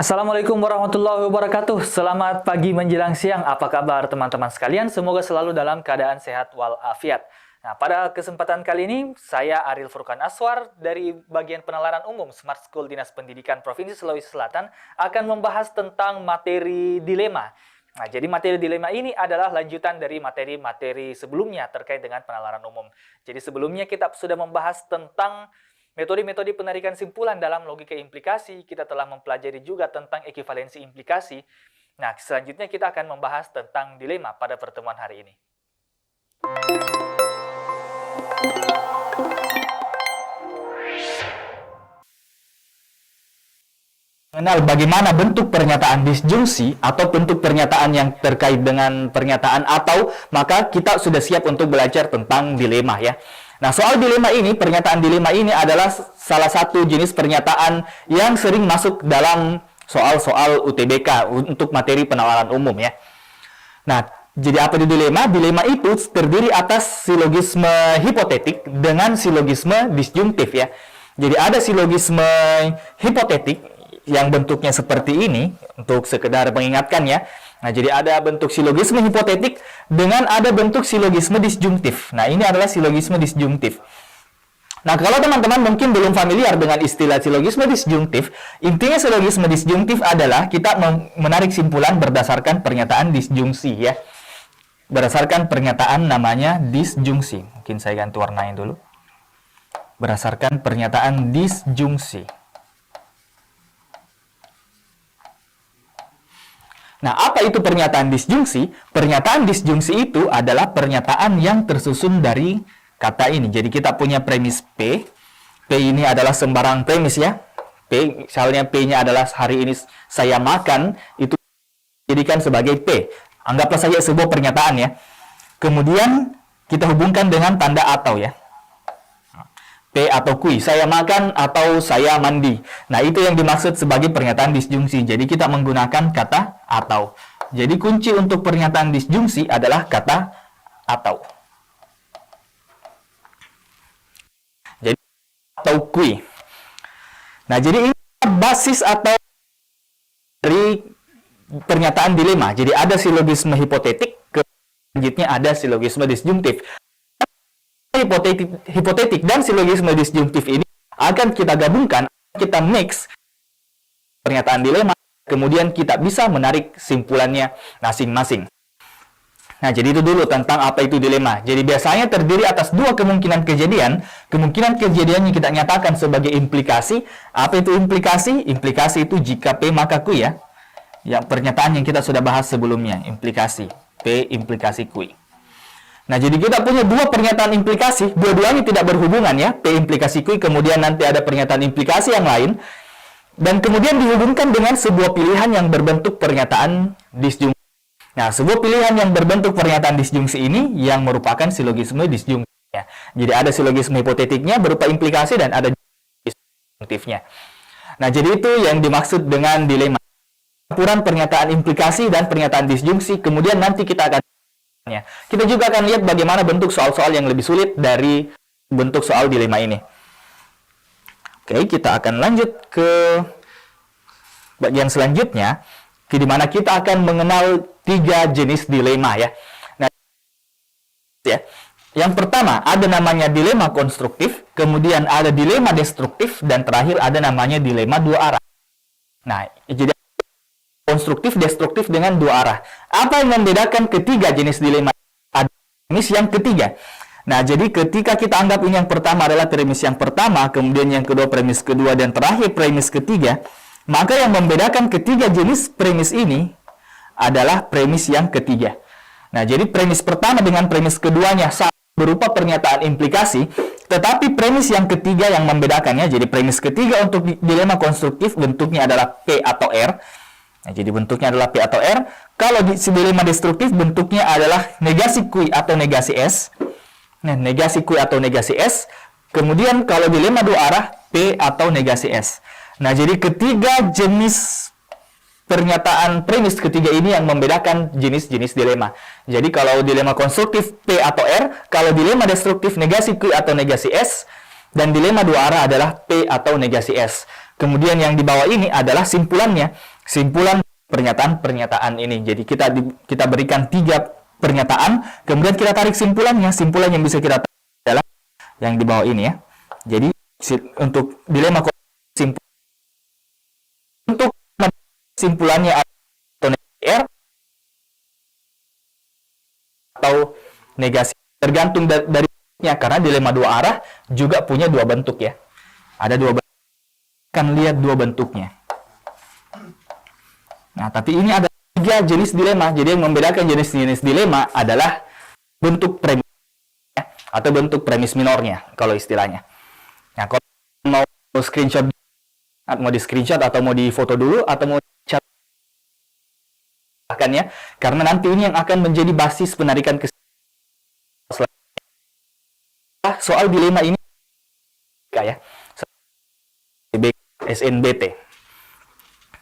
Assalamualaikum warahmatullahi wabarakatuh. Selamat pagi menjelang siang. Apa kabar teman-teman sekalian? Semoga selalu dalam keadaan sehat walafiat. Nah, pada kesempatan kali ini, saya Ariel Furkan Aswar dari bagian penalaran umum Smart School Dinas Pendidikan Provinsi Sulawesi Selatan akan membahas tentang materi dilema. Nah, jadi materi dilema ini adalah lanjutan dari materi-materi sebelumnya terkait dengan penalaran umum. Jadi sebelumnya kita sudah membahas tentang metode-metode penarikan simpulan dalam logika implikasi. Kita telah mempelajari juga tentang ekivalensi implikasi. Nah, selanjutnya kita akan membahas tentang dilema pada pertemuan hari ini. Mengenal bagaimana bentuk pernyataan disjungsi atau bentuk pernyataan yang terkait dengan pernyataan atau, maka kita sudah siap untuk belajar tentang dilema ya. Nah, soal dilema ini, pernyataan dilema ini adalah salah satu jenis pernyataan yang sering masuk dalam soal-soal UTBK untuk materi penalaran umum ya. Nah, jadi apa itu dilema? Dilema itu terdiri atas silogisme hipotetik dengan silogisme disjungtif ya. Jadi ada silogisme hipotetik yang bentuknya seperti ini, untuk sekedar mengingatkan ya. Nah, jadi ada bentuk silogisme hipotetik dengan ada bentuk silogisme disjungtif. Nah, ini adalah silogisme disjungtif. Nah, kalau teman-teman mungkin belum familiar dengan istilah silogisme disjungtif, intinya silogisme disjungtif adalah kita menarik simpulan berdasarkan pernyataan disjungsi ya. Berdasarkan pernyataan namanya disjungsi. Mungkin saya ganti warnain dulu. Berdasarkan pernyataan disjungsi. Nah, apa itu pernyataan disjungsi? Pernyataan disjungsi itu adalah pernyataan yang tersusun dari kata ini. Jadi kita punya premis P. P ini adalah sembarang premis ya. P, misalnya P-nya adalah hari ini saya makan, itu dijadikan sebagai P. Anggaplah saja sebuah pernyataan ya. Kemudian kita hubungkan dengan tanda atau ya. P atau kui, saya makan atau saya mandi. Nah, itu yang dimaksud sebagai pernyataan disjungsi. Jadi kita menggunakan kata atau. Jadi kunci untuk pernyataan disjungsi adalah kata atau. Jadi atau kui. Nah, jadi ini basis atau dari pernyataan dilema. Jadi ada silogisme hipotetik, selanjutnya ada silogisme disjungtif. Hipotetik dan silogisme disjungtif ini akan kita gabungkan, kita mix pernyataan dilema, kemudian kita bisa menarik simpulannya masing-masing. Nah, jadi itu dulu tentang apa itu dilema. Jadi biasanya terdiri atas dua kemungkinan kejadian. Kemungkinan kejadian yang kita nyatakan sebagai implikasi. Apa itu implikasi? Implikasi itu jika P maka Q ya. Yang pernyataan yang kita sudah bahas sebelumnya, implikasi. P implikasi Q. Nah, jadi kita punya dua pernyataan implikasi, dua-duanya tidak berhubungan ya, P implikasi Q, kemudian nanti ada pernyataan implikasi yang lain, dan kemudian dihubungkan dengan sebuah pilihan yang berbentuk pernyataan disjungsi. Nah, sebuah pilihan yang berbentuk pernyataan disjungsi ini yang merupakan silogisme disjungtif. Jadi ada silogisme hipotetiknya berupa implikasi dan ada disjungtifnya. Nah, jadi itu yang dimaksud dengan dilema. Campuran pernyataan implikasi dan pernyataan disjungsi, kemudian nanti kita akan kita juga akan lihat bagaimana bentuk soal-soal yang lebih sulit dari bentuk soal dilema ini. Oke, kita akan lanjut ke bagian selanjutnya, di mana kita akan mengenal tiga jenis dilema ya. Nah, ya. Yang pertama ada namanya dilema konstruktif, kemudian ada dilema destruktif, dan terakhir ada namanya dilema dua arah. Nah, jadi konstruktif, destruktif dengan dua arah. Apa yang membedakan ketiga jenis dilema? Ada premis yang ketiga. Nah, jadi ketika kita anggap ini yang pertama adalah premis yang pertama, kemudian yang kedua premis kedua, dan terakhir premis ketiga, maka yang membedakan ketiga jenis premis ini adalah premis yang ketiga. Nah, jadi premis pertama dengan premis keduanya sama berupa pernyataan implikasi, tetapi premis yang ketiga yang membedakannya, jadi premis ketiga untuk dilema konstruktif bentuknya adalah P atau R. Nah, jadi bentuknya adalah P atau R. Kalau di dilema destruktif bentuknya adalah negasi Q atau negasi S. Nah, negasi Q atau negasi S. Kemudian kalau dilema dua arah, P atau negasi S. Nah, jadi ketiga jenis pernyataan premis ketiga ini yang membedakan jenis-jenis dilema. Jadi kalau dilema konstruktif P atau R, kalau dilema destruktif negasi Q atau negasi S, dan dilema dua arah adalah P atau negasi S. Kemudian yang di bawah ini adalah simpulannya, simpulan pernyataan-pernyataan ini. Jadi kita berikan 3 pernyataan, kemudian kita tarik simpulannya. Simpulan yang bisa kita tarik adalah yang di bawah ini ya. Jadi untuk dilema untuk simpulannya atau R atau negasi tergantung darinya, karena dilema 2 arah juga punya 2 bentuk ya. Ada 2 bentuk. Akan lihat 2 bentuknya. Nah, tapi ini ada 3 jenis dilema. Jadi yang membedakan jenis-jenis dilema adalah bentuk premis atau bentuk premis minornya kalau istilahnya. Nah, kalau mau screenshot, mau di screenshot atau mau di foto dulu atau mau chat bahkan ya, karena nanti ini yang akan menjadi basis penarikan kesimpulan. Soal dilema ini ya, SNBT.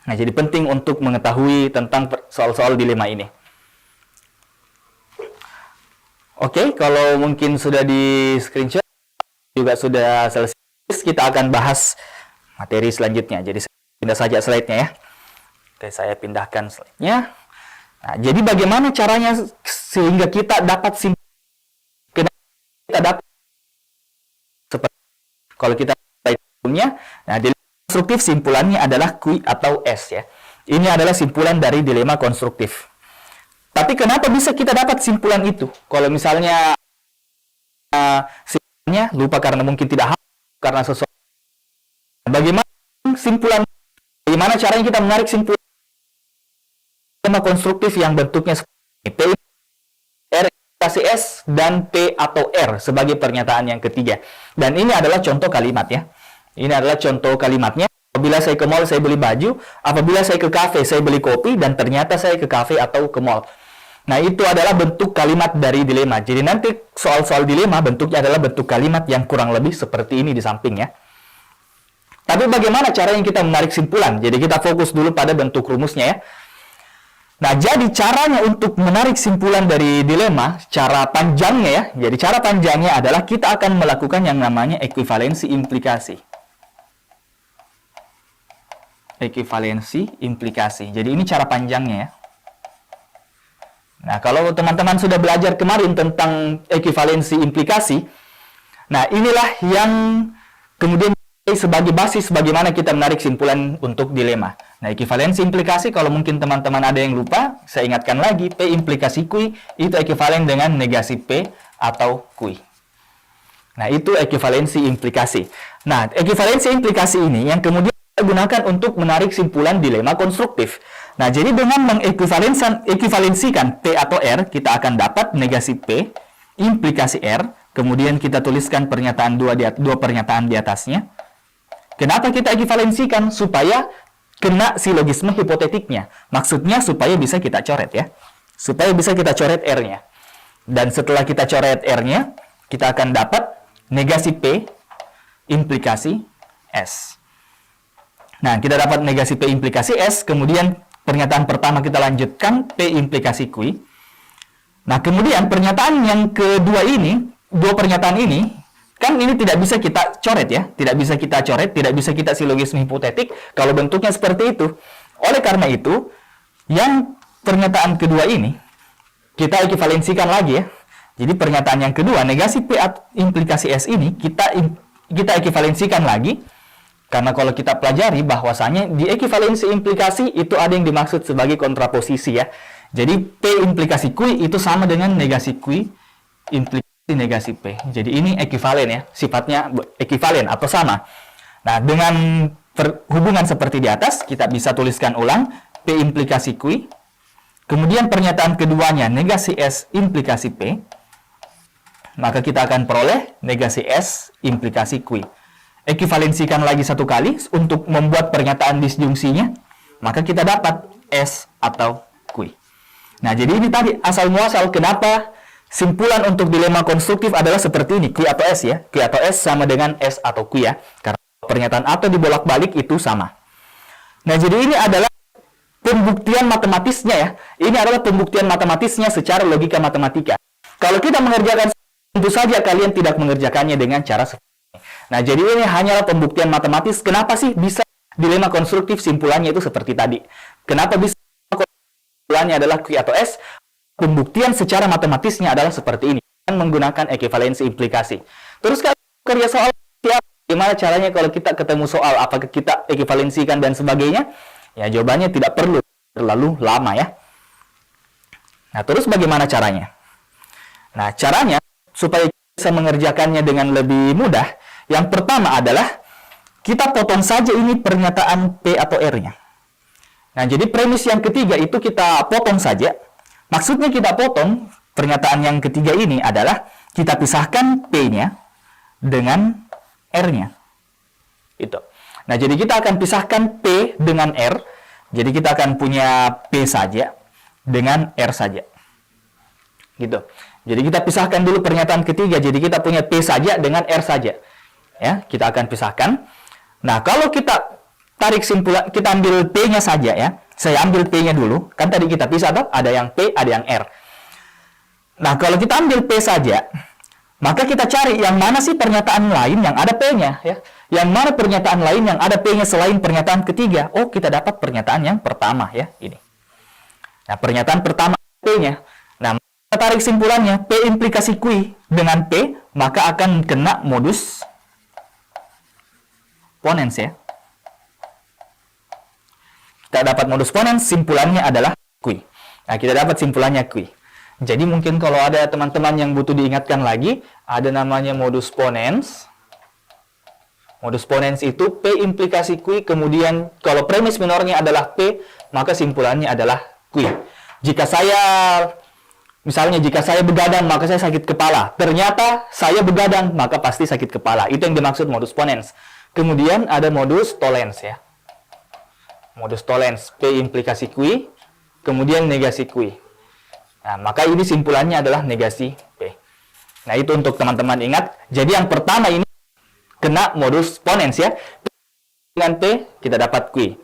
Nah, jadi penting untuk mengetahui tentang soal-soal dilema ini. Oke, kalau mungkin sudah di screenshot, juga sudah selesai, kita akan bahas materi selanjutnya. Jadi saya pindah saja slide-nya ya. Oke, saya pindahkan slide-nya. Nah, jadi bagaimana caranya sehingga kita dapat seperti kalau kita punya, nah dilema konstruktif simpulannya adalah Q atau S ya. Ini adalah simpulan dari dilema konstruktif. Tapi kenapa bisa kita dapat simpulan itu? Kalau misalnya simpulannya lupa karena mungkin tidak hafal karena sesuatu. Bagaimana simpulan? Bagaimana caranya kita menarik simpulan dilema konstruktif yang bentuknya seperti P, R, S, dan P atau R sebagai pernyataan yang ketiga. Dan ini adalah contoh kalimat ya. Ini adalah contoh kalimatnya. Apabila saya ke mall, saya beli baju. Apabila saya ke kafe, saya beli kopi. Dan ternyata saya ke kafe atau ke mall. Nah, itu adalah bentuk kalimat dari dilema. Jadi nanti soal-soal dilema bentuknya adalah bentuk kalimat yang kurang lebih seperti ini di samping ya. Tapi bagaimana caranya kita menarik simpulan? Jadi kita fokus dulu pada bentuk rumusnya ya. Nah, jadi caranya untuk menarik simpulan dari dilema, cara panjangnya ya. Jadi cara panjangnya adalah kita akan melakukan yang namanya ekuivalensi implikasi. Ekuivalensi implikasi. Jadi ini cara panjangnya ya. Nah, kalau teman-teman sudah belajar kemarin tentang ekuivalensi implikasi, nah inilah yang kemudian sebagai basis bagaimana kita menarik simpulan untuk dilema. Nah, ekuivalensi implikasi, kalau mungkin teman-teman ada yang lupa, saya ingatkan lagi, P implikasi Q itu ekuivalen dengan negasi P atau Q. Nah, itu ekuivalensi implikasi. Nah, ekuivalensi implikasi ini yang kemudian kita gunakan untuk menarik simpulan dilema konstruktif. Nah, jadi dengan mengekuivalensikan P atau R, kita akan dapat negasi P implikasi R, kemudian kita tuliskan pernyataan dua pernyataan di atasnya. Kenapa kita ekuivalensikan? Supaya kena silogisme hipotetiknya. Maksudnya supaya bisa kita coret ya. Supaya bisa kita coret R-nya. Dan setelah kita coret R-nya, kita akan dapat negasi P implikasi S. Nah, kita dapat negasi P implikasi S, kemudian pernyataan pertama kita lanjutkan P implikasi Q. Nah, kemudian pernyataan yang kedua ini, 2 pernyataan ini, kan ini tidak bisa kita coret ya, tidak bisa kita coret, tidak bisa kita silogisme hipotetik kalau bentuknya seperti itu. Oleh karena itu, yang pernyataan kedua ini kita ekuivalensikan lagi ya. Jadi pernyataan yang kedua, negasi P implikasi S ini kita ekuivalensikan lagi, karena kalau kita pelajari bahwasanya di ekuivalensi implikasi itu ada yang dimaksud sebagai kontraposisi ya. Jadi P implikasi Q itu sama dengan negasi Q implikasi negasi P. Jadi ini ekuivalen ya, sifatnya ekuivalen atau sama. Nah, dengan hubungan seperti di atas, kita bisa tuliskan ulang P implikasi Q. Kemudian pernyataan keduanya negasi S implikasi P. Maka kita akan peroleh negasi S implikasi Q. Ekuivalensikan lagi satu kali untuk membuat pernyataan disjungsinya, maka kita dapat S atau Q. Nah, jadi ini tadi asal muasal kenapa simpulan untuk dilema konstruktif adalah seperti ini, Q atau S ya. Q atau S sama dengan S atau Q ya. Karena pernyataan atau dibolak-balik itu sama. Nah, jadi ini adalah pembuktian matematisnya ya. Ini adalah pembuktian matematisnya secara logika matematika. Kalau kita mengerjakan, tentu saja kalian tidak mengerjakannya dengan cara seperti ini. Nah, jadi ini hanyalah pembuktian matematis. Kenapa sih bisa dilema konstruktif simpulannya itu seperti tadi. Kenapa bisa simpulannya adalah Q atau S? Pembuktian secara matematisnya adalah seperti ini, menggunakan ekivalensi implikasi. Terus kalau kerja soal gimana caranya kalau kita ketemu soal, apakah kita ekivalensikan dan sebagainya? Ya, jawabannya tidak perlu terlalu lama ya. Nah, terus bagaimana caranya? Nah, caranya supaya bisa mengerjakannya dengan lebih mudah, yang pertama adalah kita potong saja ini pernyataan P atau R-nya. Nah, jadi premis yang ketiga itu kita potong saja. Maksudnya kita potong pernyataan yang ketiga ini adalah kita pisahkan P-nya dengan R-nya. Itu. Nah, jadi kita akan pisahkan P dengan R. Jadi kita akan punya P saja dengan R saja. Gitu. Jadi kita pisahkan dulu pernyataan ketiga. Jadi kita punya P saja dengan R saja. Ya, kita akan pisahkan. Nah, kalau kita tarik simpulan, kita ambil P-nya saja ya. Saya ambil P-nya dulu. Kan tadi kita pisah, toh? Ada yang P, ada yang R. Nah, kalau kita ambil P saja, maka kita cari yang mana sih pernyataan lain yang ada P-nya ya. Yang mana pernyataan lain yang ada P-nya selain pernyataan ketiga? Oh, kita dapat pernyataan yang pertama ya, ini. Nah, pernyataan pertama P-nya. Nah, kita tarik simpulannya, P implikasi Q dengan P, maka akan kena modus ponens ya. Kita dapat modus ponens, simpulannya adalah Q. Nah, kita dapat simpulannya Q. Jadi mungkin kalau ada teman-teman yang butuh diingatkan lagi, ada namanya modus ponens. Modus ponens itu P implikasi Q, kemudian kalau premis minornya adalah P, maka simpulannya adalah Q. Misalnya jika saya begadang, maka saya sakit kepala. Ternyata saya begadang, maka pasti sakit kepala. Itu yang dimaksud modus ponens. Kemudian ada modus tollens ya. Modus tollens, P implikasi Q, kemudian negasi Q. Nah, maka ini simpulannya adalah negasi P. Nah, itu untuk teman-teman ingat. Jadi yang pertama ini kena modus ponens ya. Dengan P, kita dapat Q.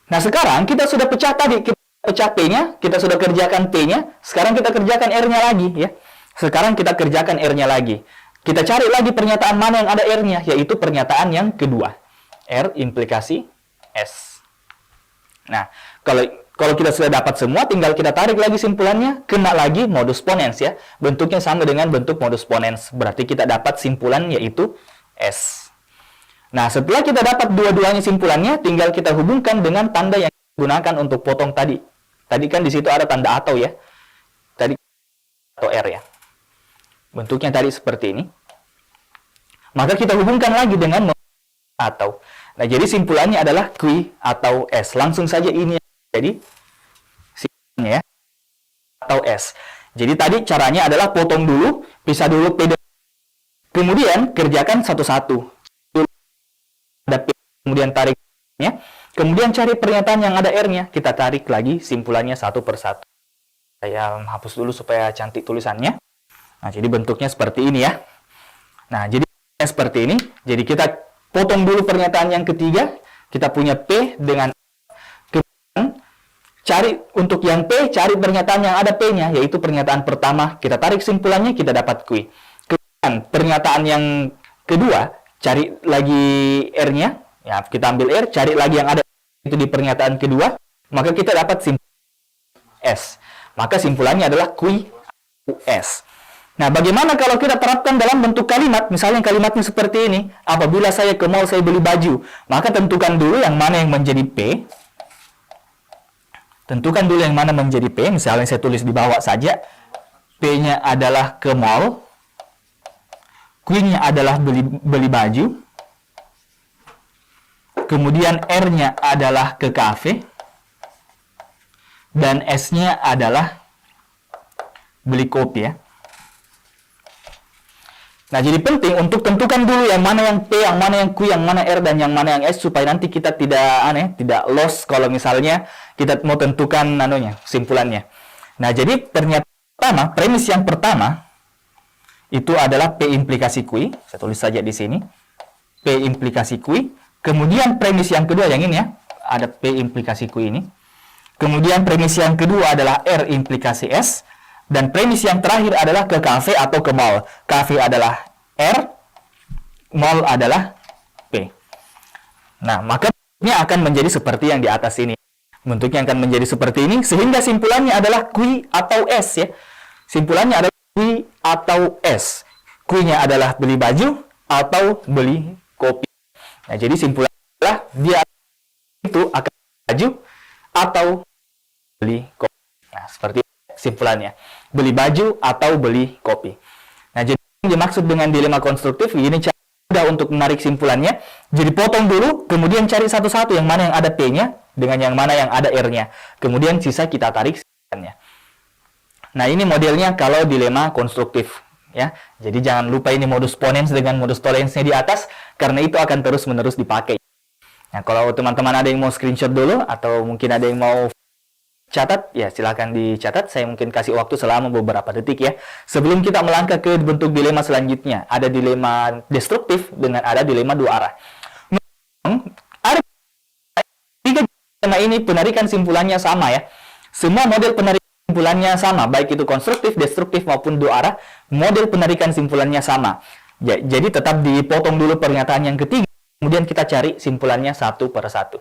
Nah, sekarang kita sudah pecah tadi. Kita pecah P-nya, kita sudah kerjakan P-nya. Sekarang kita kerjakan R-nya lagi ya. Sekarang kita kerjakan R-nya lagi. Kita cari lagi pernyataan mana yang ada R-nya, yaitu pernyataan yang kedua. R implikasi S. Nah, kalau kita sudah dapat semua, tinggal kita tarik lagi simpulannya, kena lagi modus ponens ya. Bentuknya sama dengan bentuk modus ponens. Berarti kita dapat simpulan yaitu S. Nah, setelah kita dapat dua-duanya simpulannya, tinggal kita hubungkan dengan tanda yang digunakan untuk potong tadi. Tadi kan di situ ada tanda atau ya. Tadi atau R ya. Bentuknya tadi seperti ini. Maka kita hubungkan lagi dengan atau. Nah, jadi simpulannya adalah Q atau S. Langsung saja ini jadi simpulannya ya. Atau S. Jadi tadi caranya adalah potong dulu, pisah dulu P. Kemudian kerjakan satu-satu. Ada P, kemudian tariknya. Kemudian cari pernyataan yang ada R-nya. Kita tarik lagi simpulannya satu persatu. Saya hapus dulu supaya cantik tulisannya. Nah, jadi bentuknya seperti ini ya. Nah, jadi seperti ini. Jadi kita potong dulu pernyataan yang ketiga. Kita punya P dengan kemudian cari untuk yang P, cari pernyataan yang ada P-nya, yaitu pernyataan pertama. Kita tarik simpulannya, kita dapat Q. Kemudian pernyataan yang kedua, cari lagi R-nya. Ya, kita ambil R, cari lagi yang ada itu di pernyataan kedua, maka kita dapat simpulan S. Maka simpulannya adalah QS. Nah, bagaimana kalau kita terapkan dalam bentuk kalimat? Misalnya kalimatnya seperti ini. Apabila saya ke mall, saya beli baju. Maka tentukan dulu yang mana yang menjadi P. Tentukan dulu yang mana menjadi P. Misalnya saya tulis di bawah saja. P-nya adalah ke mall. Q-nya adalah beli baju. Kemudian R-nya adalah ke kafe. Dan S-nya adalah beli kopi ya. Nah, jadi penting untuk tentukan dulu yang mana yang P, yang mana yang Q, yang mana R, dan yang mana yang S, supaya nanti kita tidak lost kalau misalnya kita mau tentukan simpulannya. Nah, jadi pernyataan pertama, premis yang pertama itu adalah P implikasi Q. Saya tulis saja di sini. P implikasi Q. Kemudian premis yang kedua yang ini ya, ada P implikasi Q ini. Kemudian premis yang kedua adalah R implikasi S. Dan premis yang terakhir adalah ke kafe atau ke mall. Kafe adalah R, mall adalah P. Nah, maka ini akan menjadi seperti yang di atas ini. Bentuknya akan menjadi seperti ini, sehingga simpulannya adalah Q atau S ya. Simpulannya adalah Q atau S. Q-nya adalah beli baju atau beli kopi. Nah, jadi simpulannya adalah dia itu akan beli baju atau beli kopi. Nah, seperti simpulannya. Beli baju atau beli kopi. Nah, jadi yang dimaksud dengan dilema konstruktif, ini cara mudah untuk menarik simpulannya. Jadi potong dulu, kemudian cari satu-satu yang mana yang ada P-nya dengan yang mana yang ada R-nya. Kemudian sisa kita tarik simpulannya. Nah, ini modelnya kalau dilema konstruktif ya. Jadi jangan lupa ini modus ponens dengan modus tollensnya di atas, karena itu akan terus-menerus dipakai. Nah, kalau teman-teman ada yang mau screenshot dulu atau mungkin ada yang mau catat, ya silahkan dicatat. Saya mungkin kasih waktu selama beberapa detik ya. Sebelum kita melangkah ke bentuk dilema selanjutnya, ada dilema destruktif dengan ada dilema dua arah. Ada tiga dilema ini penarikan simpulannya sama ya. Semua model penarikan simpulannya sama, baik itu konstruktif, destruktif maupun dua arah, model penarikan simpulannya sama. Jadi tetap dipotong dulu pernyataan yang ketiga, kemudian kita cari simpulannya satu per satu.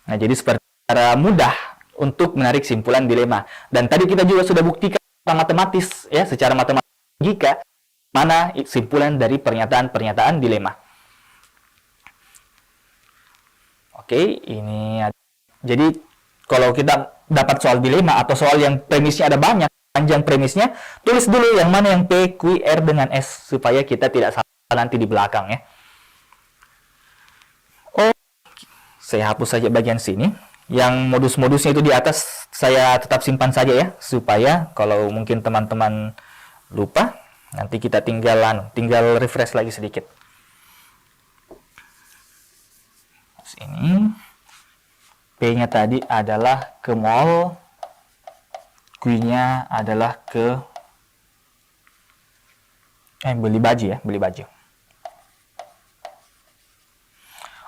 Nah, jadi seperti cara mudah untuk menarik simpulan dilema. Dan tadi kita juga sudah buktikan secara matematis ya, secara matematis logika mana simpulan dari pernyataan-pernyataan dilema. Oke, ini jadi kalau kita dapat soal dilema atau soal yang premisnya ada banyak, panjang premisnya, tulis dulu yang mana yang P, Q, R dengan S supaya kita tidak salah nanti di belakang ya. Oh, saya hapus saja bagian sini. Yang modus-modusnya itu di atas saya tetap simpan saja ya, supaya kalau mungkin teman-teman lupa, nanti kita tinggal refresh lagi sedikit. Ini P-nya tadi adalah ke mall, Q-nya adalah ke beli baju ya, beli baju.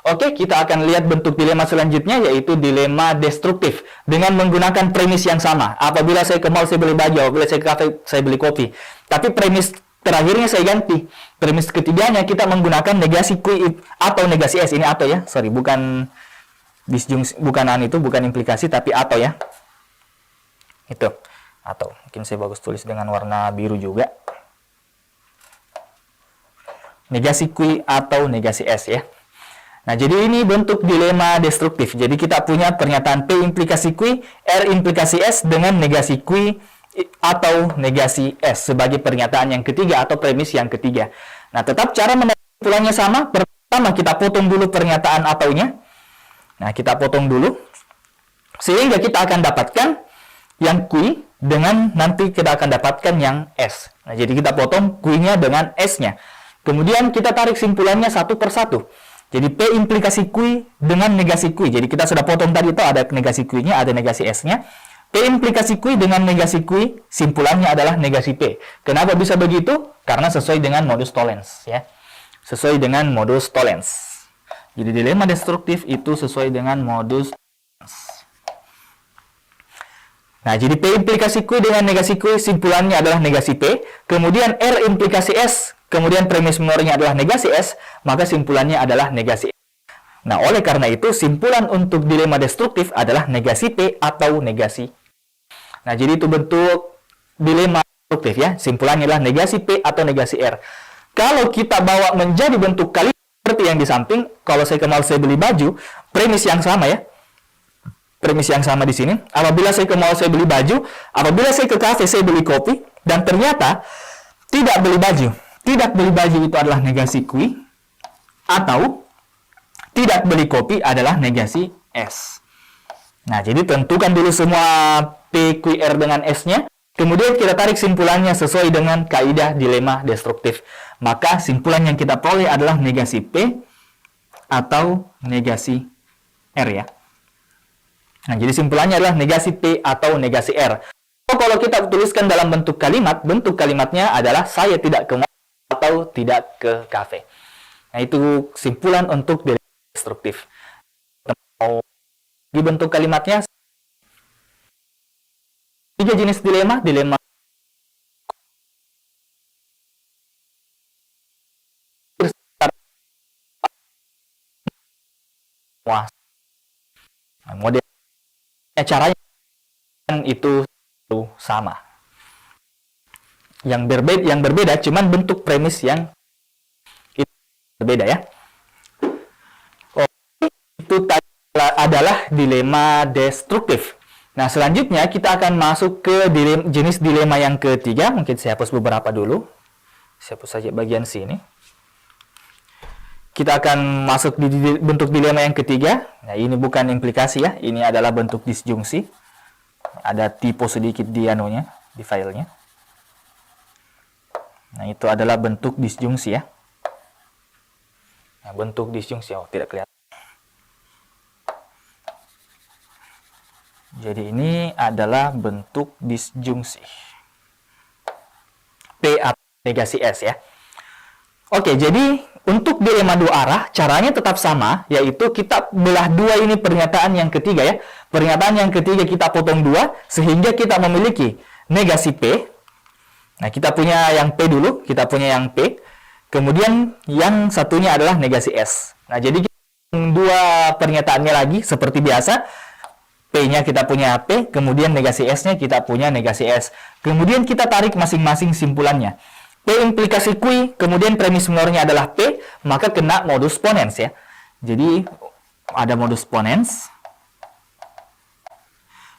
Oke, kita akan lihat bentuk dilema selanjutnya, yaitu dilema destruktif dengan menggunakan premis yang sama. Apabila saya ke mall saya beli baju, apabila saya ke kafe saya beli kopi. Tapi premis terakhirnya saya ganti. Premis ketiganya kita menggunakan negasi Q atau negasi S. Ini atau ya, sorry, bukan disjungsi, bukan implikasi, tapi atau ya. Itu atau. Mungkin saya bagus tulis dengan warna biru juga. Negasi Q atau negasi S ya. Nah, jadi ini bentuk dilema destruktif. Jadi kita punya pernyataan P implikasi Q, R implikasi S dengan negasi Q atau negasi S sebagai pernyataan yang ketiga atau premis yang ketiga. Nah, tetap cara menarik simpulannya sama. Pertama, kita potong dulu pernyataan ataunya. Nah, kita potong dulu. Sehingga kita akan dapatkan yang Q dengan nanti kita akan dapatkan yang S. Nah, jadi kita potong Q-nya dengan S-nya. Kemudian kita tarik simpulannya satu per satu. Jadi P implikasi Q dengan negasi Q. Jadi kita sudah potong tadi itu ada negasi Q-nya, ada negasi S-nya. P implikasi Q dengan negasi Q, simpulannya adalah negasi P. Kenapa bisa begitu? Karena sesuai dengan modus tollens ya. Sesuai dengan modus tollens. Jadi dilema destruktif itu sesuai dengan modus tollens. Nah, jadi P implikasi Q dengan negasi Q, simpulannya adalah negasi P. Kemudian R implikasi S, kemudian premis minornya adalah negasi S, maka simpulannya adalah negasi S. Nah, oleh karena itu, simpulan untuk dilema destruktif adalah negasi P atau negasi. Nah, jadi itu bentuk dilema destruktif ya. Simpulannya adalah negasi P atau negasi R. Kalau kita bawa menjadi bentuk kalimat seperti yang di samping, kalau saya ke mall saya beli baju, premis yang sama ya. Premis yang sama di sini. Apabila saya ke mall saya beli baju, apabila saya ke kafe saya beli kopi, dan ternyata tidak beli baju. Tidak beli baju itu adalah negasi Q, atau tidak beli kopi adalah negasi S. Nah, jadi tentukan dulu semua P, Q, R dengan S-nya. Kemudian kita tarik simpulannya sesuai dengan kaidah dilema destruktif. Maka simpulan yang kita peroleh adalah negasi P atau negasi R ya. Nah, jadi simpulannya adalah negasi P atau negasi R. Kalau kita tuliskan dalam bentuk kalimatnya adalah saya tidak ke mall atau tidak ke kafe. Nah, itu simpulan untuk dilema destruktif. Di bentuk kalimatnya, tiga jenis dilema. Dilema Nah, modelnya, caranya itu sama. Yang berbeda cuman bentuk premis yang itu berbeda ya. Itu adalah dilema destruktif. Nah, selanjutnya kita akan masuk ke jenis dilema yang ketiga. Mungkin saya hapus beberapa dulu. Saya hapus saja bagian sini. Kita akan masuk di bentuk dilema yang ketiga. Nah, ini bukan implikasi ya. Ini adalah bentuk disjungsi. Ada typo sedikit di anunya, di filenya. Nah, itu adalah bentuk disjungsi ya. Nah, bentuk disjungsi, oh tidak kelihatan. Jadi ini adalah bentuk disjungsi. P atau negasi S ya. Oke, jadi untuk dilema dua arah, caranya tetap sama, yaitu kita belah dua ini pernyataan yang ketiga ya. Pernyataan yang ketiga kita potong dua, sehingga kita memiliki negasi P. Nah, kita punya yang P dulu, kita punya yang P. Kemudian yang satunya adalah negasi S. Nah, jadi dua pernyataannya lagi, seperti biasa. P-nya kita punya P, kemudian negasi S-nya kita punya negasi S. Kemudian kita tarik masing-masing simpulannya. P implikasi Q, kemudian premis minornya adalah P, maka kena modus ponens ya. Jadi ada modus ponens.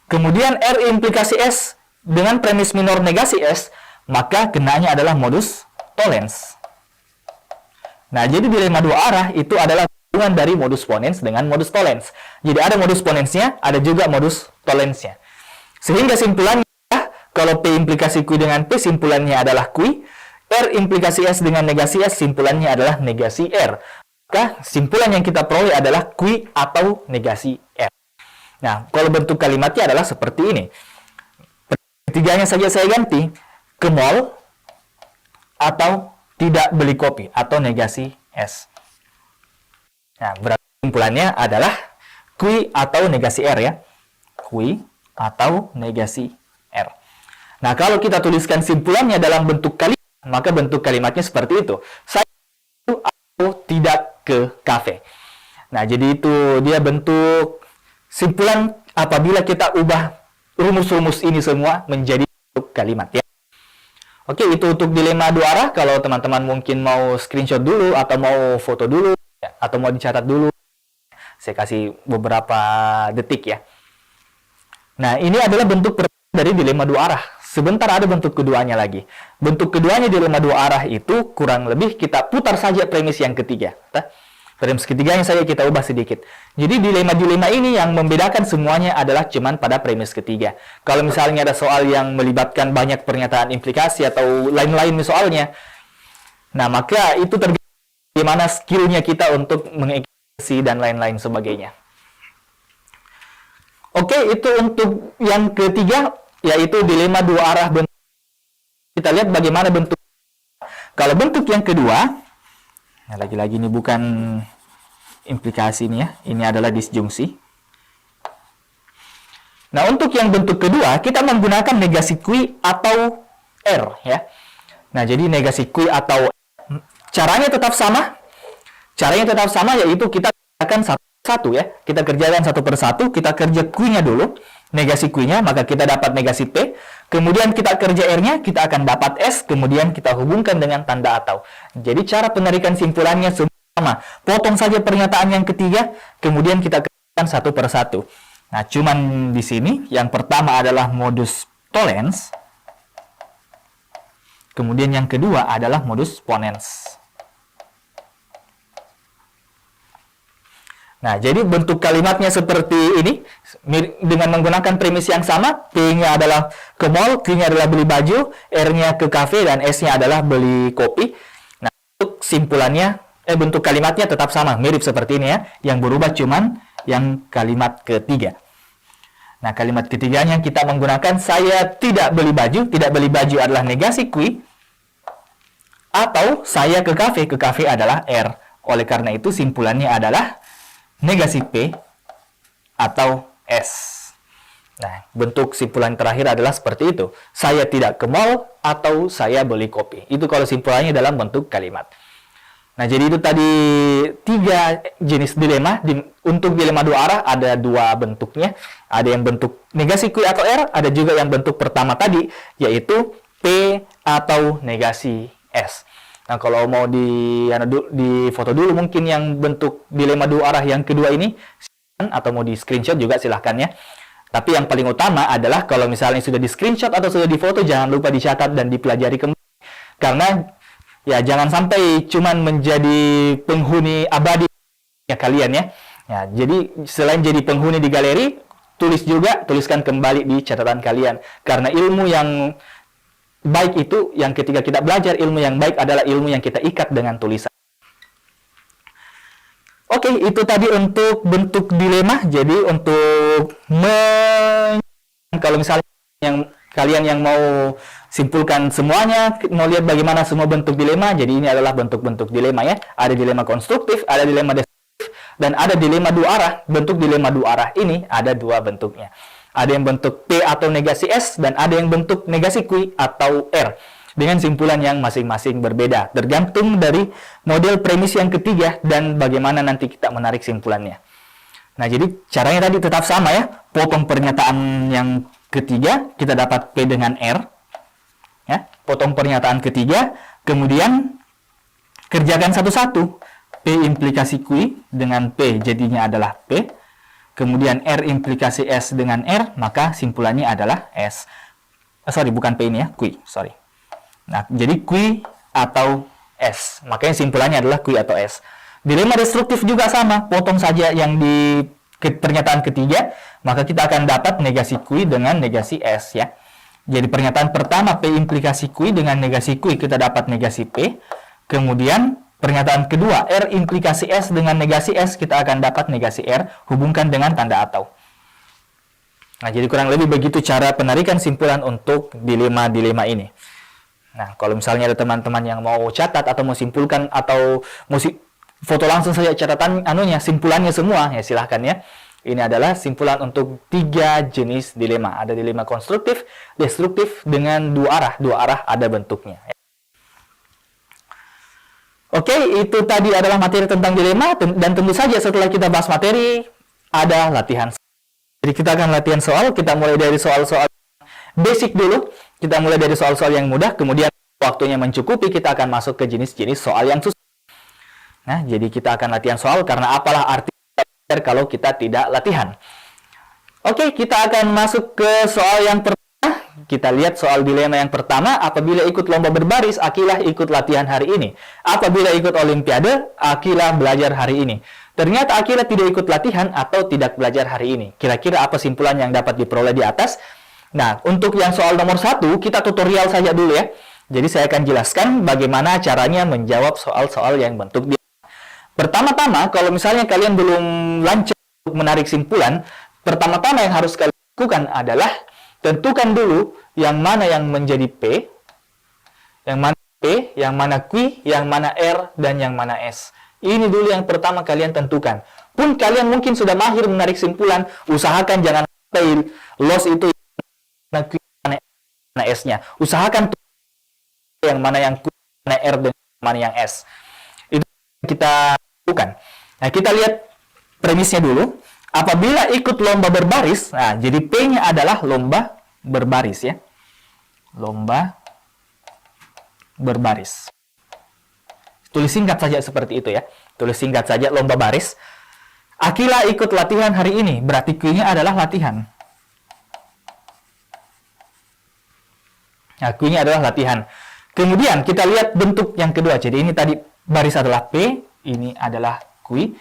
Kemudian R implikasi S dengan premis minor negasi S, maka kenanya adalah modus tollens. Nah, jadi dilema dua arah itu adalah hubungan dari modus ponens dengan modus tollens. Jadi ada modus ponensnya, ada juga modus tollensnya. Sehingga simpulannya, kalau P implikasi Q dengan P, simpulannya adalah Q. R implikasi S dengan negasi S, simpulannya adalah negasi R. Maka simpulan yang kita peroleh adalah Q atau negasi R. Nah, kalau bentuk kalimatnya adalah seperti ini. Ketiganya saja saya ganti, ke mall atau tidak beli kopi, atau negasi S. Nah, berarti simpulannya adalah Q atau negasi R ya. Q atau negasi R. Nah, kalau kita tuliskan simpulannya dalam bentuk kalimat, maka bentuk kalimatnya seperti itu. Saya atau tidak ke kafe. Nah, jadi itu dia bentuk simpulan apabila kita ubah rumus-rumus ini semua menjadi bentuk kalimat ya. Oke, itu untuk dilema dua arah. Kalau teman-teman mungkin mau screenshot dulu atau mau foto dulu, atau mau dicatat dulu, saya kasih beberapa detik ya. Nah, ini adalah bentuk dari dilema dua arah. Sebentar ada bentuk keduanya lagi. Bentuk keduanya dilema dua arah itu kurang lebih kita putar saja premis yang ketiga. Premis ketiganya saja kita ubah sedikit. Jadi dilema-dilema ini yang membedakan semuanya adalah cuman pada premis ketiga. Kalau misalnya ada soal yang melibatkan banyak pernyataan implikasi atau lain-lain soalnya, nah maka itu tergantung bagaimana skillnya kita untuk mengeksekusi dan lain-lain sebagainya. Oke, itu untuk yang ketiga, yaitu dilema dua arah. Kita lihat bagaimana bentuk. Kalau bentuk yang kedua, nah lagi-lagi ini bukan implikasi ini ya, ini adalah disjungsi. Nah, untuk yang bentuk kedua, kita menggunakan negasi Q atau R ya. Nah, jadi negasi Q atau caranya tetap sama. Caranya tetap sama, yaitu kita kerjakan satu-satu ya. Kita kerjakan satu persatu, kita kerja Q-nya dulu, negasi Q-nya, maka kita dapat negasi P. Kemudian kita kerja R-nya, kita akan dapat S, kemudian kita hubungkan dengan tanda atau. Jadi cara penarikan simpulannya sama. Potong saja pernyataan yang ketiga, kemudian kita kerjakan satu persatu. Nah, cuman di sini yang pertama adalah modus tollens. Kemudian yang kedua adalah modus ponens. Nah, jadi bentuk kalimatnya seperti ini, dengan menggunakan premis yang sama. P-nya adalah ke mall, Q-nya adalah beli baju, R-nya ke kafe, dan S-nya adalah beli kopi. Nah, untuk simpulannya, bentuk kalimatnya tetap sama, mirip seperti ini ya. Yang berubah cuman yang kalimat ketiga. Nah, kalimat ketiganya kita menggunakan saya tidak beli baju. Tidak beli baju adalah negasi Q. Atau saya ke kafe adalah R. Oleh karena itu, simpulannya adalah negasi P atau S. Nah, bentuk simpulan terakhir adalah seperti itu. Saya tidak ke mall atau saya beli kopi. Itu kalau simpulannya dalam bentuk kalimat. Nah, jadi itu tadi 3 jenis dilema. Untuk dilema dua arah ada 2 bentuknya. Ada yang bentuk negasi Q atau R, ada juga yang bentuk pertama tadi, yaitu P atau negasi S. Nah, kalau mau di foto dulu mungkin yang bentuk dilema dua arah yang kedua ini, atau mau di screenshot juga silahkan ya. Tapi yang paling utama adalah kalau misalnya sudah di screenshot atau sudah di foto, jangan lupa dicatat dan dipelajari kembali. Karena ya jangan sampai cuman menjadi penghuni abadi ya kalian ya. Ya, jadi selain jadi penghuni di galeri, tuliskan kembali di catatan kalian. Karena ilmu yang baik itu, yang ketika kita belajar ilmu yang baik adalah ilmu yang kita ikat dengan tulisan. Oke, itu tadi untuk bentuk dilema. Jadi untuk kalau misalnya kalian yang mau simpulkan semuanya, mau lihat bagaimana semua bentuk dilema, jadi ini adalah bentuk-bentuk dilema ya. Ada dilema konstruktif, ada dilema destruktif, dan ada dilema dua arah. Bentuk dilema dua arah ini ada 2 bentuknya. Ada yang bentuk P atau negasi S, dan ada yang bentuk negasi Q atau R. Dengan simpulan yang masing-masing berbeda, tergantung dari model premis yang ketiga dan bagaimana nanti kita menarik simpulannya. Nah, jadi caranya tadi tetap sama ya. Potong pernyataan yang ketiga, kita dapat P dengan R. Ya, potong pernyataan ketiga, kemudian kerjakan satu-satu. P implikasi Q dengan P jadinya adalah P. Kemudian R implikasi S dengan R, maka simpulannya adalah S. Sorry, bukan P ini ya, Q, sorry. Nah, jadi Q atau S. Makanya simpulannya adalah Q atau S. Dilema destruktif juga sama. Potong saja yang di pernyataan ketiga, maka kita akan dapat negasi Q dengan negasi S ya. Jadi pernyataan pertama P implikasi Q dengan negasi Q, kita dapat negasi P. Kemudian pernyataan kedua R implikasi S dengan negasi S, kita akan dapat negasi R. Hubungkan dengan tanda atau. Nah, jadi kurang lebih begitu cara penarikan simpulan untuk dilema-dilema ini. Nah, kalau misalnya ada teman-teman yang mau catat atau mau simpulkan atau mau foto langsung saja catatan simpulannya semua, ya silahkan ya. Ini adalah simpulan untuk 3 jenis dilema. Ada dilema konstruktif, destruktif dengan 2 arah. 2 arah ada bentuknya. Oke, itu tadi adalah materi tentang dilema, dan tentu saja setelah kita bahas materi ada latihan. Jadi kita akan latihan soal. Kita mulai dari soal-soal basic dulu. Kita mulai dari soal-soal yang mudah, kemudian waktunya mencukupi, kita akan masuk ke jenis-jenis soal yang susah. Nah, jadi kita akan latihan soal, karena apalah arti kalau kita tidak latihan. Oke, kita akan masuk ke soal yang pertama. Kita lihat soal dilema yang pertama. Apabila ikut lomba berbaris, Akilah ikut latihan hari ini. Apabila ikut olimpiade, Akilah belajar hari ini. Ternyata Akilah tidak ikut latihan atau tidak belajar hari ini. Kira-kira apa simpulan yang dapat diperoleh di atas? Nah, untuk yang soal nomor 1, kita tutorial saja dulu ya. Jadi saya akan jelaskan bagaimana caranya menjawab soal-soal yang bentuk dilema. Pertama-tama, kalau misalnya kalian belum lancar untuk menarik simpulan, pertama-tama yang harus kalian lakukan adalah tentukan dulu yang mana yang menjadi P, yang mana P, yang mana Q, yang mana R, dan yang mana S. Ini dulu yang pertama kalian tentukan. Pun kalian mungkin sudah mahir menarik simpulan, usahakan jangan sampai loss itu Q, mana S-nya. Usahakan yang mana yang Q, mana R, dan mana yang S. Itu kita lakukan. Nah, kita lihat premisnya dulu. Apabila ikut lomba berbaris, nah, jadi P-nya adalah lomba berbaris ya. Lomba berbaris. Tulis singkat saja seperti itu ya. Tulis singkat saja lomba baris. Akilah ikut latihan hari ini, berarti Q-nya adalah latihan. Nah, Q-nya adalah latihan. Kemudian kita lihat bentuk yang kedua. Jadi ini tadi baris adalah P, ini adalah Q.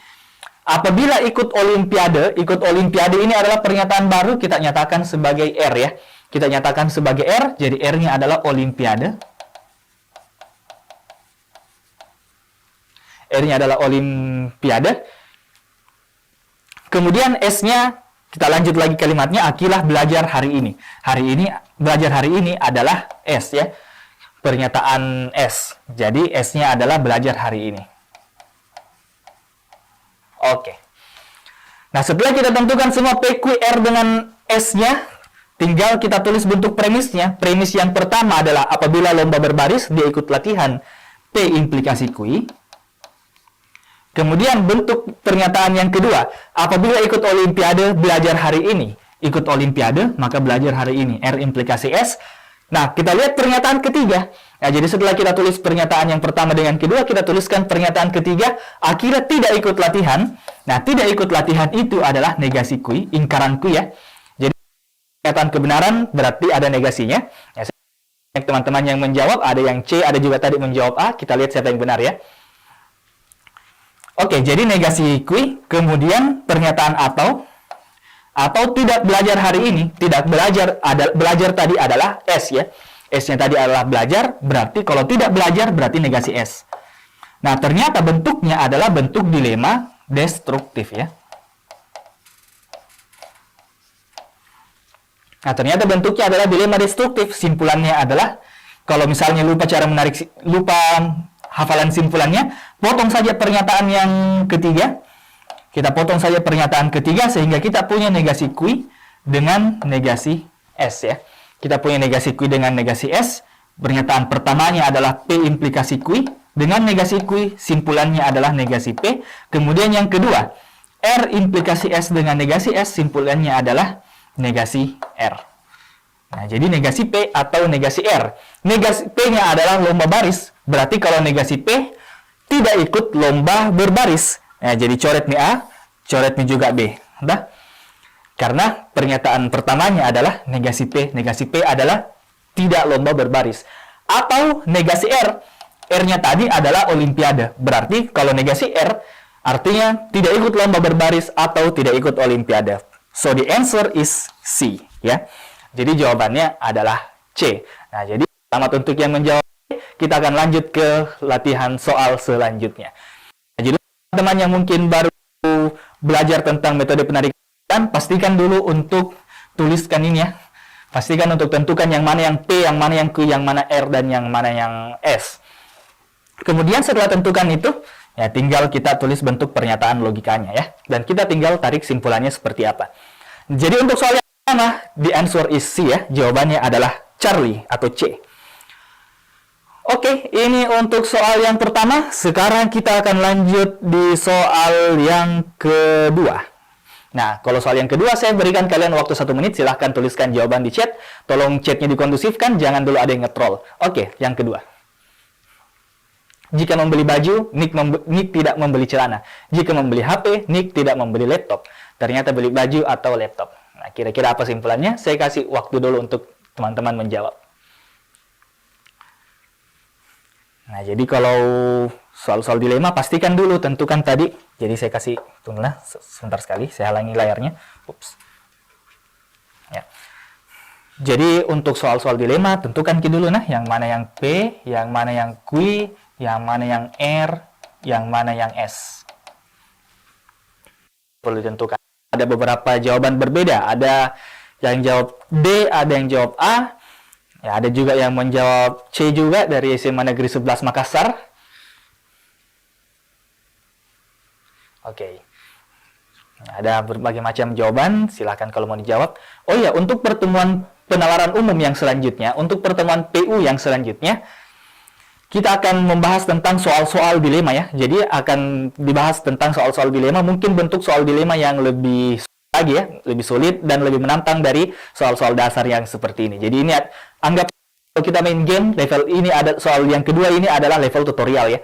Apabila ikut olimpiade ini adalah pernyataan baru, kita nyatakan sebagai R ya. Kita nyatakan sebagai R, jadi R-nya adalah olimpiade. R-nya adalah olimpiade. Kemudian S-nya, kita lanjut lagi kalimatnya, Akilah belajar hari ini. Belajar hari ini adalah S ya. Pernyataan S. Jadi S-nya adalah belajar hari ini. Oke. Nah, setelah kita tentukan semua P, Q, R dengan S-nya, tinggal kita tulis bentuk premisnya. Premis yang pertama adalah apabila lomba berbaris, dia ikut latihan P implikasi Q. Kemudian bentuk pernyataan yang kedua, apabila ikut Olimpiade belajar hari ini. Ikut Olimpiade, maka belajar hari ini. R implikasi S. Nah, kita lihat pernyataan ketiga. Nah, jadi setelah kita tulis pernyataan yang pertama dengan kedua, kita tuliskan pernyataan ketiga, akhirnya tidak ikut latihan. Nah, tidak ikut latihan itu adalah negasi kui, ingkaran kui ya. Jadi, pernyataan kebenaran berarti ada negasinya. Ya, teman-teman yang menjawab, ada yang C, ada juga tadi menjawab A. Kita lihat siapa yang benar ya. Oke, jadi negasi kui, kemudian pernyataan atau tidak belajar hari ini, tidak belajar, belajar tadi adalah S ya. S-nya tadi adalah belajar, berarti kalau tidak belajar berarti negasi S. Nah, ternyata bentuknya adalah bentuk dilema destruktif ya. Nah, ternyata bentuknya adalah dilema destruktif. Simpulannya adalah, kalau misalnya lupa hafalan simpulannya, potong saja pernyataan yang ketiga. Kita potong saja pernyataan ketiga sehingga kita punya negasi kui dengan negasi S ya. Kita punya negasi kui dengan negasi S. Pernyataan pertamanya adalah P implikasi kui. Dengan negasi kui, simpulannya adalah negasi P. Kemudian yang kedua, R implikasi S dengan negasi S, simpulannya adalah negasi R. Nah, jadi negasi P atau negasi R. Negasi P-nya adalah lomba baris. Berarti kalau negasi P tidak ikut lomba berbaris. Nah, jadi coret nih A, coret nih juga B. Udah? Karena pernyataan pertamanya adalah negasi P. Negasi P adalah tidak lomba berbaris. Atau negasi R. R-nya tadi adalah Olimpiade. Berarti kalau negasi R, artinya tidak ikut lomba berbaris atau tidak ikut Olimpiade. So, the answer is C. Ya. Jadi jawabannya adalah C. Nah, jadi selamat untuk yang menjawab. Kita akan lanjut ke latihan soal selanjutnya. Jadi teman-teman yang mungkin baru belajar tentang metode penarikan, pastikan dulu untuk tuliskan ini ya. Pastikan untuk tentukan yang mana yang P, yang mana yang Q, yang mana R, dan yang mana yang S. Kemudian setelah tentukan itu, ya tinggal kita tulis bentuk pernyataan logikanya ya. Dan kita tinggal tarik simpulannya seperti apa. Jadi untuk soal yang pertama, the answer is C ya. Jawabannya adalah Charlie atau C. Oke, ini untuk soal yang pertama. Sekarang kita akan lanjut di soal yang kedua. Nah, kalau soal yang kedua, saya berikan kalian waktu 1 menit. Silahkan tuliskan jawaban di chat. Tolong chatnya dikondusifkan, jangan dulu ada yang nge-troll. Oke, yang kedua. Jika membeli baju, Nick tidak membeli celana. Jika membeli HP, Nick tidak membeli laptop. Ternyata beli baju atau laptop. Nah, kira-kira apa simpulannya? Saya kasih waktu dulu untuk teman-teman menjawab. Nah, jadi kalau soal-soal dilema, pastikan dulu, tentukan tadi. Jadi saya kasih, tunggulah sebentar sekali, saya halangi layarnya. Ups. Ya. Jadi untuk soal-soal dilema, tentukan dulu nah, yang mana yang P, yang mana yang Q, yang mana yang R, yang mana yang S. Perlu ditentukan. Ada beberapa jawaban berbeda. Ada yang jawab D, ada yang jawab A. Ya, ada juga yang menjawab C juga dari SMA Negeri 11 Makassar. Oke. Ada berbagai macam jawaban, silahkan kalau mau dijawab. Oh ya, untuk pertemuan penalaran umum yang selanjutnya, untuk pertemuan PU yang selanjutnya, kita akan membahas tentang soal-soal dilema ya. Jadi akan dibahas tentang soal-soal dilema, mungkin bentuk soal dilema yang lebih lagi ya, lebih sulit dan lebih menantang dari soal-soal dasar yang seperti ini. Jadi ini anggap kalau kita main game, level ini ada soal yang kedua ini adalah level tutorial ya.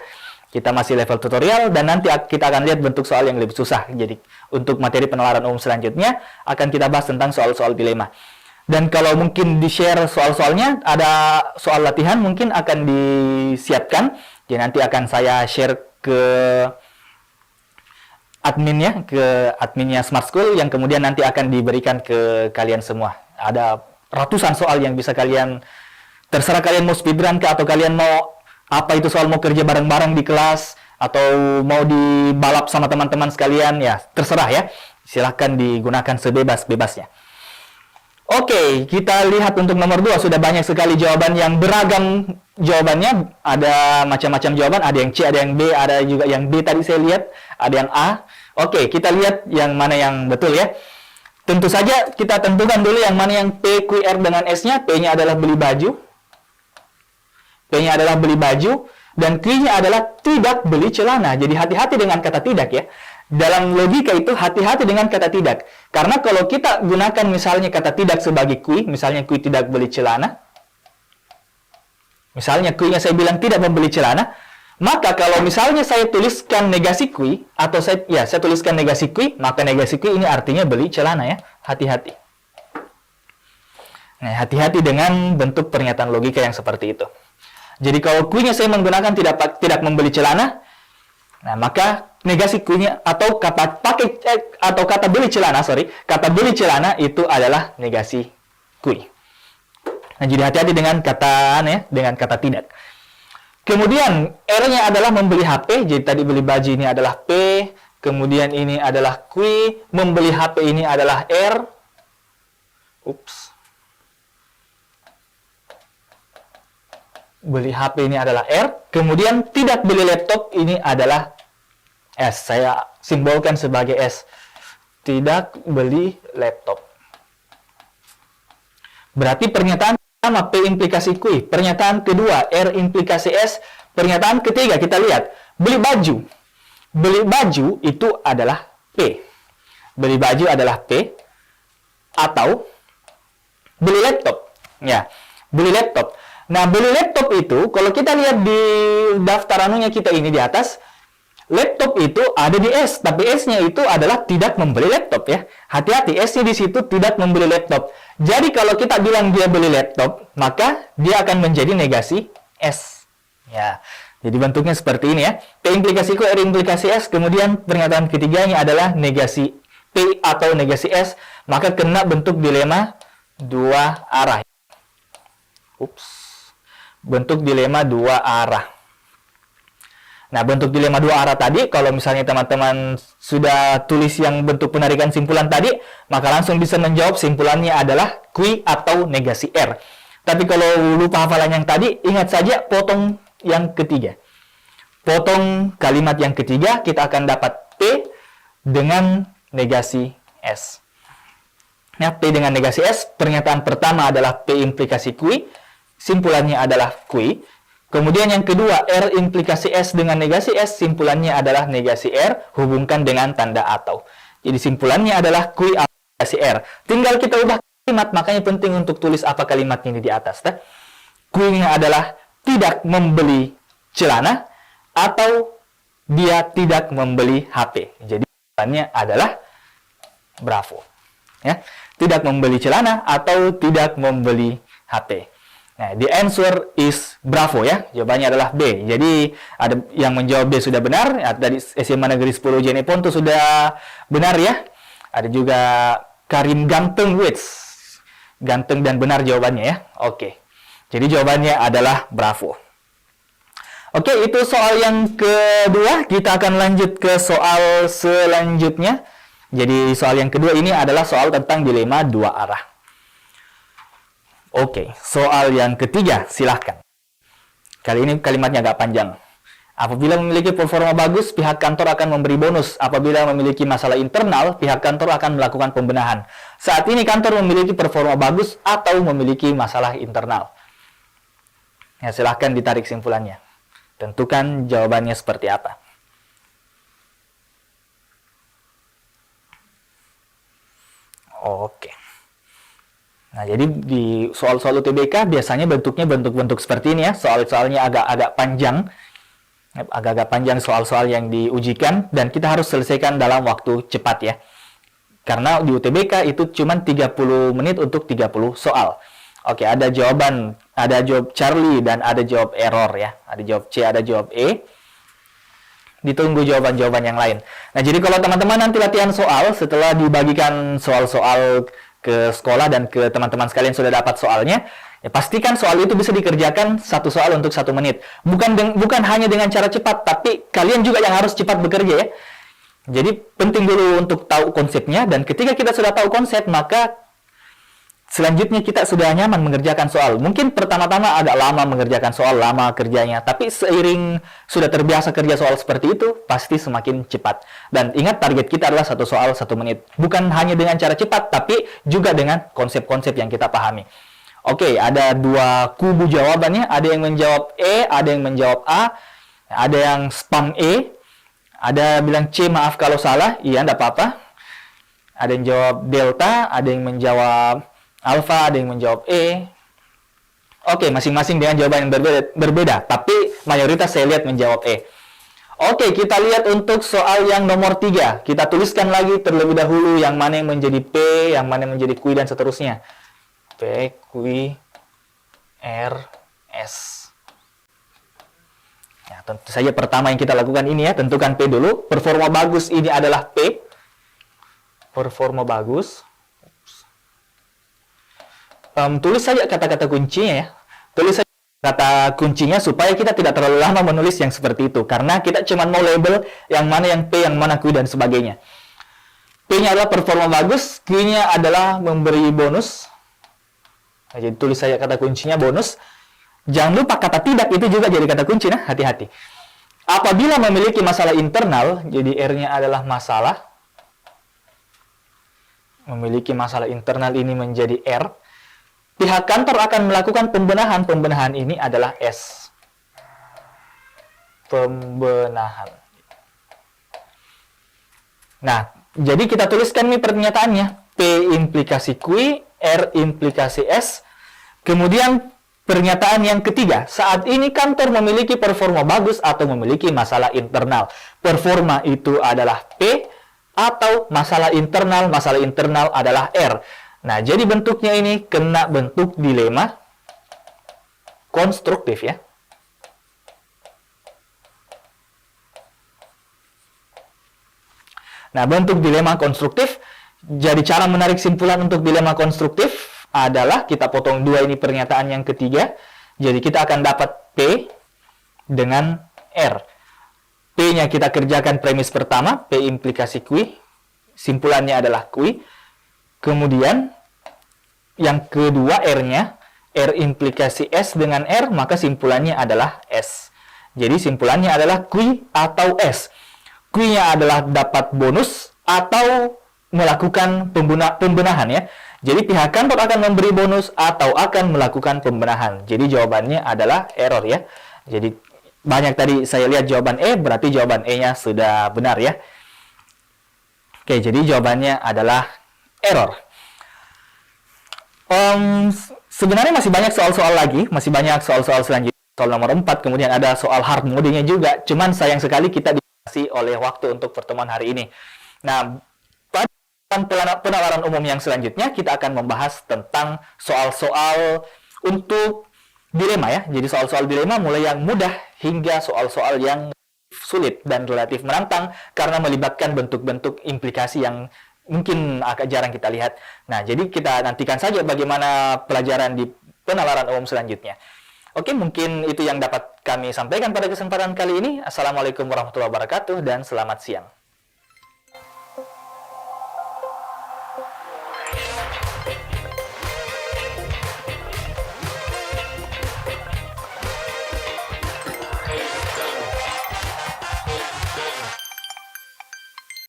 Kita masih level tutorial dan nanti kita akan lihat bentuk soal yang lebih susah. Jadi untuk materi penalaran umum selanjutnya akan kita bahas tentang soal-soal dilema. Dan kalau mungkin di-share soal-soalnya, ada soal latihan mungkin akan disiapkan. Jadi nanti akan saya share ke adminnya, ke adminnya Smart School yang kemudian nanti akan diberikan ke kalian semua. Ada ratusan soal yang bisa kalian, terserah kalian mau speedrun kah, atau kalian mau apa itu soal, mau kerja bareng-bareng di kelas, atau mau dibalap sama teman-teman sekalian, ya terserah ya. Silahkan digunakan sebebas-bebasnya. Oke, kita lihat untuk nomor 2, sudah banyak sekali jawaban yang beragam jawabannya. Ada macam-macam jawaban, ada yang C, ada yang B, ada juga yang D tadi saya lihat, ada yang A. Oke, kita lihat yang mana yang betul ya. Tentu saja kita tentukan dulu yang mana yang P, Q, R dengan S-nya. P-nya adalah beli baju. P-nya adalah beli baju. dan Q-nya adalah tidak beli celana. Jadi hati-hati dengan kata tidak ya. Dalam logika itu hati-hati dengan kata tidak. Karena kalau kita gunakan misalnya kata tidak sebagai Q, misalnya Q tidak beli celana, misalnya Q-nya saya bilang tidak membeli celana, maka kalau misalnya saya tuliskan negasi Q, atau saya tuliskan negasi Q, maka negasi Q ini artinya beli celana ya. Hati-hati. Nah, hati-hati dengan bentuk pernyataan logika yang seperti itu. Jadi kalau Q-nya saya menggunakan tidak membeli celana, nah maka negasi Q-nya atau kata beli celana, kata beli celana itu adalah negasi Q. Nah, jadi hati-hati dengan kata tidak. Kemudian R-nya adalah membeli HP, jadi tadi beli baju ini adalah P, kemudian ini adalah Q, membeli HP ini adalah R. Beli HP ini adalah R, kemudian tidak beli laptop ini adalah S. Saya simbolkan sebagai S. Tidak beli laptop. Berarti pernyataan pertama P implikasi Q, pernyataan kedua R implikasi S, pernyataan ketiga kita lihat beli baju. Beli baju itu adalah P. Beli baju adalah P atau beli laptop. Ya, beli laptop. Nah, beli laptop itu, kalau kita lihat di daftar anunya kita ini di atas, laptop itu ada di S, tapi S-nya itu adalah tidak membeli laptop ya. Hati-hati, S-nya di situ tidak membeli laptop. Jadi kalau kita bilang dia beli laptop, maka dia akan menjadi negasi S. Ya, jadi bentuknya seperti ini ya. P implikasi Q, R implikasi S, kemudian pernyataan ketiganya adalah negasi P atau negasi S, maka kena bentuk dilema dua arah. Bentuk dilema dua arah. Nah, bentuk dilema dua arah tadi, kalau misalnya teman-teman sudah tulis yang bentuk penarikan simpulan tadi, maka langsung bisa menjawab simpulannya adalah Q atau negasi R. Tapi kalau lupa hafalan yang tadi, ingat saja potong yang ketiga. Potong kalimat yang ketiga, kita akan dapat P dengan negasi S. Nah, P dengan negasi S, pernyataan pertama adalah P implikasi Q, simpulannya adalah Q. Kemudian yang kedua, R implikasi S dengan negasi S, simpulannya adalah negasi R, hubungkan dengan tanda atau. Jadi simpulannya adalah Q atau negasi R. Tinggal kita ubah kalimat, makanya penting untuk tulis apa kalimatnya ini di atas. Q-nya adalah tidak membeli celana atau dia tidak membeli HP. Jadi simpulannya adalah bravo. Ya, tidak membeli celana atau tidak membeli HP. Nah, the answer is bravo ya. Jawabannya adalah B. Jadi, ada yang menjawab B sudah benar. Dari SMA Negeri 10 Jeneponto sudah benar ya. Ada juga Karim Ganteng Wits. Ganteng dan benar jawabannya ya. Oke. Jadi, jawabannya adalah bravo. Oke, itu soal yang kedua. Kita akan lanjut ke soal selanjutnya. Jadi, soal yang kedua ini adalah soal tentang dilema dua arah. Oke, soal yang ketiga, silahkan. Kali ini kalimatnya agak panjang. Apabila memiliki performa bagus, pihak kantor akan memberi bonus. Apabila memiliki masalah internal, pihak kantor akan melakukan pembenahan. Saat ini kantor memiliki performa bagus atau memiliki masalah internal. Ya, silahkan ditarik simpulannya. Tentukan jawabannya seperti apa. Oke. Nah, jadi di soal-soal UTBK biasanya bentuknya bentuk-bentuk seperti ini ya. Soal-soalnya agak-agak panjang. Agak-agak panjang soal-soal yang diujikan dan kita harus selesaikan dalam waktu cepat ya. Karena di UTBK itu cuma 30 menit untuk 30 soal. Oke, ada jawab Charlie dan ada jawab error ya. Ada jawab C, ada jawab E. Ditunggu jawaban-jawaban yang lain. Nah, jadi kalau teman-teman nanti latihan soal setelah dibagikan soal-soal ke sekolah dan ke teman-teman sekalian sudah dapat soalnya, ya pastikan soal itu bisa dikerjakan satu soal untuk 1 menit. Bukan hanya dengan cara cepat, tapi kalian juga yang harus cepat bekerja ya. Jadi penting dulu untuk tahu konsepnya, dan ketika kita sudah tahu konsep, maka selanjutnya kita sudah nyaman mengerjakan soal. Mungkin pertama-tama agak lama mengerjakan soal, lama kerjanya, tapi seiring sudah terbiasa kerja soal seperti itu, pasti semakin cepat. Dan ingat, target kita adalah satu soal 1 menit. Bukan hanya dengan cara cepat, tapi juga dengan konsep-konsep yang kita pahami. Oke, ada 2 kubu jawabannya. Ada yang menjawab E, ada yang menjawab A. Ada yang spam E, ada bilang C maaf kalau salah, iya enggak apa-apa. Ada yang jawab delta, ada yang menjawab alpha, ada yang menjawab E. Oke, masing-masing dengan jawaban yang berbeda, tapi mayoritas saya lihat menjawab E. Oke, kita lihat untuk soal yang nomor 3. Kita tuliskan lagi terlebih dahulu yang mana yang menjadi P, yang mana yang menjadi Q, dan seterusnya. P, Q, R, S. Ya, tentu saja pertama yang kita lakukan ini ya, tentukan P dulu. Performa bagus ini adalah P. Performa bagus. Tulis saja kata-kata kuncinya ya. Tulis saja kata kuncinya supaya kita tidak terlalu lama menulis yang seperti itu. Karena kita cuma mau label yang mana yang P, yang mana Q, dan sebagainya. P-nya adalah performa bagus, Q-nya adalah memberi bonus. Nah, jadi tulis saja kata kuncinya bonus. Jangan lupa kata tidak itu juga jadi kata kunci, nah hati-hati. Apabila memiliki masalah internal, jadi R-nya adalah masalah. Memiliki masalah internal ini menjadi R. Pihak kantor akan melakukan pembenahan. Pembenahan ini adalah S. Pembenahan. Nah, jadi kita tuliskan nih pernyataannya. P implikasi Q, R implikasi S. Kemudian pernyataan yang ketiga, saat ini kantor memiliki performa bagus atau memiliki masalah internal. Performa itu adalah P, atau masalah internal adalah R. Nah, jadi bentuknya ini kena bentuk dilema konstruktif ya. Nah, bentuk dilema konstruktif. Jadi cara menarik simpulan untuk dilema konstruktif adalah kita potong dua ini pernyataan yang ketiga. Jadi kita akan dapat P dengan R. P-nya kita kerjakan premis pertama, P implikasi Q. Simpulannya adalah Q. Kemudian yang kedua R-nya, R implikasi S dengan R, maka simpulannya adalah S. Jadi simpulannya adalah Q atau S. Q-nya adalah dapat bonus atau melakukan pembenahan ya. Jadi pihak kantor akan memberi bonus atau akan melakukan pembenahan. Jadi jawabannya adalah error ya. Jadi banyak tadi saya lihat jawaban E, berarti jawaban E-nya sudah benar ya. Oke, jadi jawabannya adalah error. Sebenarnya masih banyak soal-soal lagi, masih banyak soal-soal selanjutnya. Soal nomor 4, kemudian ada soal hard mode-nya juga. Cuman sayang sekali kita dibatasi oleh waktu untuk pertemuan hari ini. Nah, pada penawaran umum yang selanjutnya, kita akan membahas tentang soal-soal untuk dilema ya. Jadi soal-soal dilema mulai yang mudah hingga soal-soal yang sulit dan relatif menantang karena melibatkan bentuk-bentuk implikasi yang mungkin agak jarang kita lihat. Nah, jadi kita nantikan saja bagaimana pelajaran di penawaran umum selanjutnya. Oke, mungkin itu yang dapat kami sampaikan pada kesempatan kali ini. Assalamualaikum warahmatullahi wabarakatuh dan selamat siang.